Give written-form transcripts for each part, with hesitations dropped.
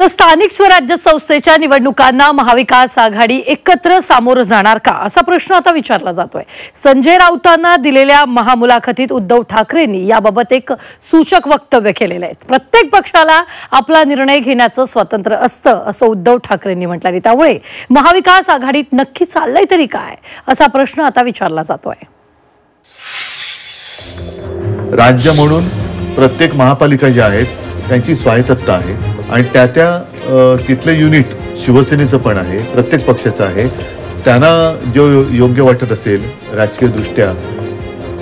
तर स्थानिक स्वराज्य संस्थेच्या निवडणुकांना महाविकास आघाडी एकत्र सामोरं जाणार का असा प्रश्न आता विचारला जातोय। संजय राऊतांना दिलेल्या महामुलाखतीत उद्धव ठाकरेंनी याबाबत एक सूचक वक्तव्य केलेलं आहे। प्रत्येक पक्षाला आपला निर्णय घेण्याचं स्वातंत्र्य असतं असं उद्धव ठाकरेंनी म्हटलं। त्यामुळे महाविकास आघाडीत नक्की चाललंय तरी काय असा प्रश्न आता विचारला जातोय। राज्य म्हणून प्रत्येक महापालिका जी आहेत त्यांची स्वायत्तता आहे आणि त्या तिथले युनिट शिवसेनेचं पण आहे, प्रत्येक पक्षाचं आहे। त्यांना जो योग्य वाटत असेल राजकीय दृष्ट्या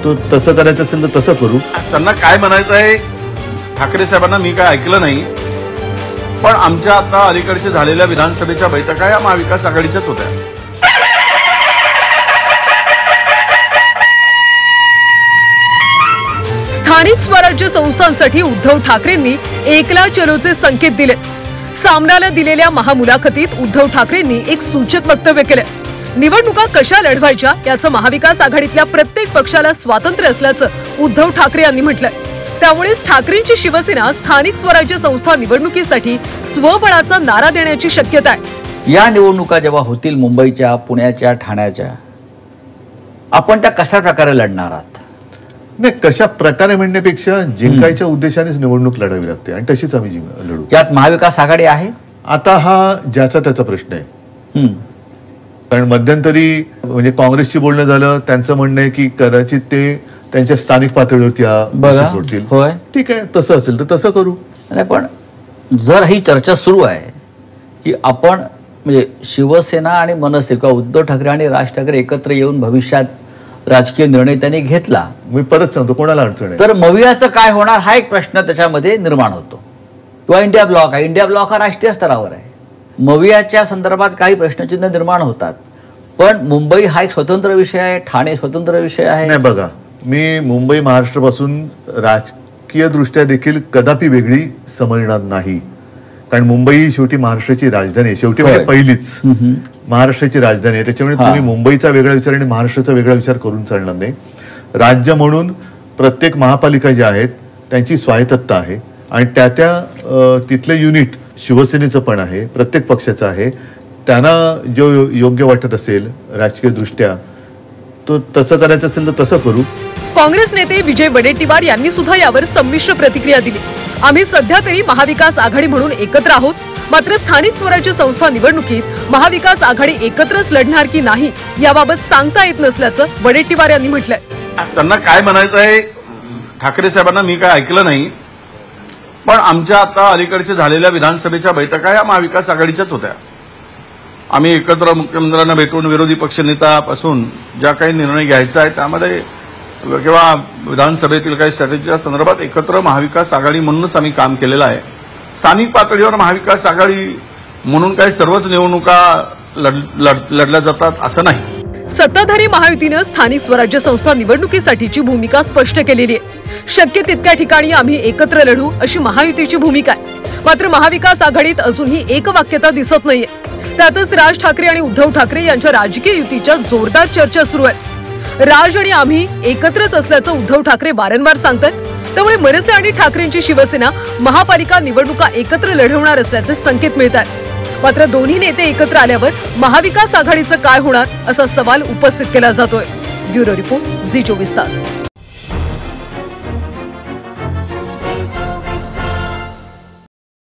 तो तसं करायचं असेल तर तसं करू। त्यांना काय म्हणायचं आहे ठाकरे साहेबांना मी काय ऐकलं नाही, पण आमच्या आता अलीकडच्या झालेल्या विधानसभेच्या बैठका या महाविकास आघाडीच्याच होत्या। स्थानिक स्वराज्य संस्थांसाठी उद्धव ठाकरेंनी एकला चलोचे संकेत दिले। सामनाला दिलेल्या महामुलाखतीत उद्धव ठाकरेंनी एक सूचक वक्तव्य केले। निवडणुका कशा लढवायच्या याचं महाविकास आघाडीतल्या प्रत्येक पक्षाला स्वातंत्र्य असल्याचं उद्धव ठाकरे यांनी म्हटलंय। त्यामुळेच ठाकरेंची शिवसेना स्थानिक स्वराज्य संस्था निवडणुकीसाठी स्वबळाचा नारा देण्याची शक्यता आहे। या निवडणुका जेव्हा होतील मुंबईच्या, पुण्याच्या, ठाण्याच्या, आपण त्या कशा प्रकारे लढणार आहात? नाही, कशा प्रकारे म्हणण्यापेक्षा जिंकायच्या उद्देशानेच निवडणूक लढावी लागते आणि तशीच आम्ही लढू। यात महाविकास आघाडी आहे आता हा ज्याचा त्याचा प्रश्न आहे। कारण मध्यंतरी म्हणजे काँग्रेसची बोलणं झालं, त्यांचं म्हणणं आहे की कदाचित ते त्यांच्या स्थानिक पातळीवरती सोडतील। ठीक आहे, तसं असेल तर तसं करू। नाही, पण जर ही चर्चा सुरू आहे की आपण म्हणजे शिवसेना आणि मनसे किंवा उद्धव ठाकरे आणि राज ठाकरे एकत्र येऊन भविष्यात राजकीय निर्णय त्यांनी घेतला, मी परत सांगतो कोणाला अडचण आहे तर मवियाचं काय होणार हा एक प्रश्न त्याच्यामध्ये निर्माण होतो। किंवा इंडिया ब्लॉक आहे, इंडिया ब्लॉक हा राष्ट्रीय स्तरावर आहे। मवियाच्या संदर्भात काही प्रश्नचिन्ह निर्माण होतात, पण मुंबई हा एक स्वतंत्र विषय आहे, ठाणे स्वतंत्र विषय आहे। नाही बघा, मी मुंबई महाराष्ट्रापासून राजकीय दृष्ट्या देखील कदापि वेगळी समजणार नाही। कारण मुंबई ही शेवटी महाराष्ट्राची राजधानी आहे, शेवटी म्हणजे पहिलीच महाराष्ट्राची राजधानी आहे। त्याच्यामुळे तुम्ही मुंबईचा वेगळा विचार आणि महाराष्ट्राचा वेगळा विचार करून चालणार नाही। राज्य म्हणून प्रत्येक महापालिका ज्या आहेत त्यांची स्वायत्तता आहे आणि त्या तिथले युनिट शिवसेनेचं पण आहे, प्रत्येक पक्षाचं आहे। त्यांना जो योग्य वाटत असेल राजकीय दृष्ट्या तो तसं करायचं असेल तर तसं करू। काँग्रेस नेते विजय वडेट्टीवार यांनी सुद्धा यावर संमिश्र प्रतिक्रिया दिली। आम्ही सध्या तरी महाविकास आघाडी म्हणून एकत्र आहोत, मात्र स्थानिक स्वराज्य संस्था निवडणुकीत महाविकास आघाडी एकत्रच लढणार की नाही याबाबत सांगता येत नसल्याचं वडेट्टीवार यांनी म्हटलंय। त्यांना काय म्हणायचं आहे ठाकरे साहेबांना मी काय ऐकलं नाही, पण आमच्या आता अलीकडच्या झालेल्या विधानसभेच्या बैठका या महाविकास आघाडीच्याच होत्या। आम्ही एकत्र मुख्यमंत्र्यांना भेटून विरोधी पक्षनेत्यापासून ज्या काही निर्णय घ्यायचा आहे त्यामध्ये किंवा विधानसभेतील काही स्ट्रॅटेजीच्या संदर्भात एकत्र महाविकास आघाडी म्हणूनच आम्ही काम केलेलं आहे। स्थानिक पातळीवर महाविकास आघाडी म्हणून काही सर्वच निवडणुका लढल्या जातात असं नाही। सत्ताधारी महायुतीनं स्थानिक स्वराज्य संस्था निवडणुकीसाठीची भूमिका स्पष्ट केलेली आहे। शक्य तितक्या ठिकाणी आम्ही एकत्र लढू अशी महायुतीची भूमिका आहे, मात्र महाविकास आघाडीत अजूनही एकवाक्यता दिसत नाहीये। त्यातच राज ठाकरे आणि उद्धव ठाकरे यांच्या राजकीय युतीच्या जोरदार चर्चा सुरू आहेत। राज आणि आम्ही एकत्रच असल्याचं उद्धव ठाकरे वारंवार सांगतात। त्यामुळे मनसे आणि ठाकरेंची शिवसेना महापालिका निवडणुका एकत्र लढवणार असल्याचे संकेत मिळतात। मात्र दोन्ही नेते एकत्र आल्यावर महाविकास आघाडीचं काय होणार असा सवाल उपस्थित केला जातोय। ब्युरो रिपोर्ट, झी 24 तास।